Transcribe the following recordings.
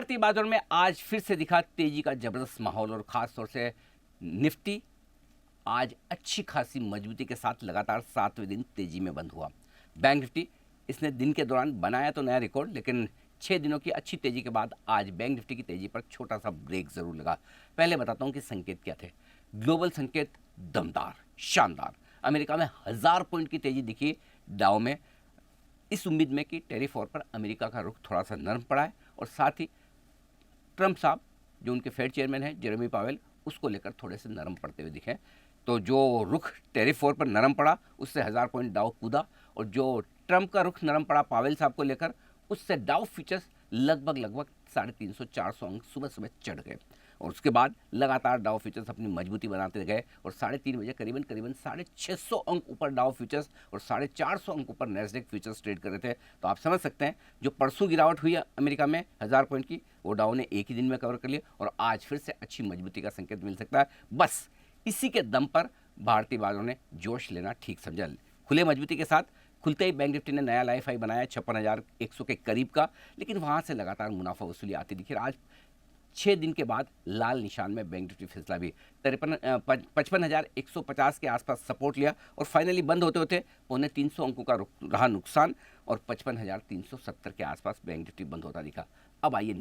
भारतीय बाजार में आज फिर से दिखा तेजी का जबरदस्त माहौल और खास तौर से निफ्टी आज अच्छी खासी मजबूती के साथ लगातार 7वें दिन तेजी में बंद हुआ। बैंक निफ्टी इसने दिन के दौरान बनाया तो नया रिकॉर्ड, लेकिन 6 दिनों की अच्छी तेजी के बाद आज बैंक निफ्टी की तेजी पर छोटा सा ब्रेक जरूर लगा। पहले बताता हूं कि संकेत क्या थे। ग्लोबल संकेत दमदार, शानदार। अमेरिका में 1000 पॉइंट की तेजी दिखी डाउ में, इस उम्मीद में कि टैरिफ वॉर पर अमेरिका का रुख थोड़ा सा नरम पड़ा है और साथ ही ट्रंप साहब जो उनके फेड चेयरमैन हैं जेरेमी पावेल, उसको लेकर थोड़े से नरम पड़ते हुए दिखे। तो जो रुख टैरिफ वॉर पर नरम पड़ा उससे 1000 पॉइंट डाउ कूदा, और जो ट्रंप का रुख नरम पड़ा पावेल साहब को लेकर, उससे डाउ फ्यूचर्स लगभग 350-400 अंक सुबह सुबह चढ़ गए। और उसके बाद लगातार डाउ फ्यूचर्स अपनी मजबूती बनाते गए और 3:30 बजे करीबन 650 अंक ऊपर डाउ फ्यूचर्स और 450 अंक ऊपर नैस्डैक फ्यूचर्स ट्रेड कर रहे थे। तो आप समझ सकते हैं जो परसों गिरावट हुई है अमेरिका में 1000 पॉइंट की, वो डाउ ने एक ही दिन में कवर कर लिया और आज फिर से अच्छी मजबूती का संकेत मिल सकता है। बस इसी के दम पर भारतीय बाजारों ने जोश लेना ठीक समझा। खुले मजबूती के साथ खुलते ही बैंक निफ्टी ने नया लाइफ हाई बनाया 56,100 के करीब का, लेकिन वहां से लगातार मुनाफा वसूली आती दिखी। आज 6 दिन के बाद लाल निशान में बैंक निफ्टी फिसला भी 55,150 के आसपास सपोर्ट लिया और फाइनली बंद होते होते 350 अंकों का रहा नुकसान और 55,370 के आसपास बैंक निफ्टी बंद होता दिखा। अब आइए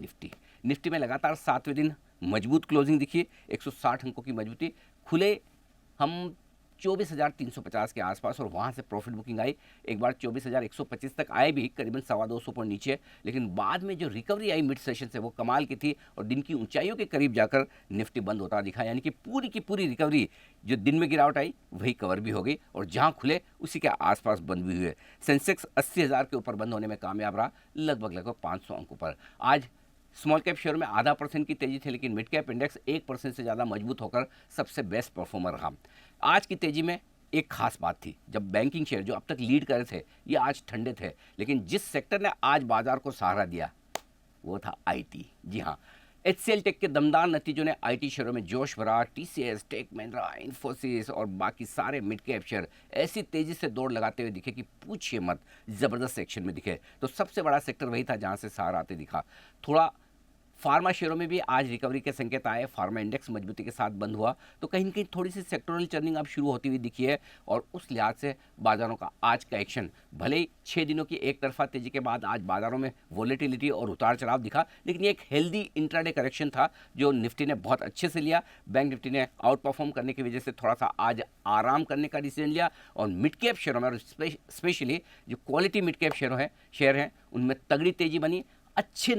निफ्टी में लगातार 7वें दिन मजबूत क्लोजिंग दिखी, 160 अंकों की मजबूती। खुले हम 24,350 के आसपास और वहाँ से प्रॉफिट बुकिंग आई। एक बार 24,125 तक आए भी, करीबन 225 पॉइंट नीचे, लेकिन बाद में जो रिकवरी आई मिड सेशन से वो कमाल की थी और दिन की ऊंचाइयों के करीब जाकर निफ्टी बंद होता दिखा। यानी कि पूरी की पूरी रिकवरी जो दिन में गिरावट आई वही कवर भी हो गई और जहाँ खुले उसी के आसपास बंद भी हुए। सेंसेक्स 80,000 के ऊपर बंद होने में कामयाब रहा, लगभग 500 अंकों पर। आज स्मॉल कैप शेयर में 0.5% की तेजी थी, लेकिन मिड कैप इंडेक्स 1% से ज़्यादा मजबूत होकर सबसे बेस्ट परफॉर्मर रहा। आज की तेजी में एक खास बात थी, जब बैंकिंग शेयर जो अब तक लीड कर रहे थे ये आज ठंडे थे, लेकिन जिस सेक्टर ने आज बाजार को सहारा दिया वो था आईटी। जी हाँ, एचसीएल टेक के दमदार नतीजों ने आईटी शेयरों में जोश भरा। टीसीएस, टेक महिंद्रा, इन्फोसिस और बाकी सारे मिड कैप शेयर ऐसी तेजी से दौड़ लगाते हुए दिखे कि पूछिए मत, जबरदस्त एक्शन में दिखे। तो सबसे बड़ा सेक्टर वही था जहां से सहारा आते दिखा। थोड़ा फार्मा शेयरों में भी आज रिकवरी के संकेत आए, फार्मा इंडेक्स मजबूती के साथ बंद हुआ। तो कहीं न कहीं थोड़ी सी सेक्टोरल टर्निंग अब शुरू होती हुई दिखी है और उस लिहाज से बाजारों का आज का एक्शन, भले ही 6 दिनों की एक तरफा तेजी के बाद आज बाजारों में वोलेटिलिटी और उतार चढ़ाव दिखा, लेकिन ये एक हेल्दी इंट्राडे करेक्शन था जो निफ्टी ने बहुत अच्छे से लिया। बैंक निफ्टी ने आउट परफॉर्म करने की वजह से थोड़ा सा आज आराम करने का डिसीजन लिया और मिड कैप शेयरों में और स्पेशली जो क्वालिटी मिड कैप शेयर हैं उनमें तगड़ी तेजी बनी। अच्छे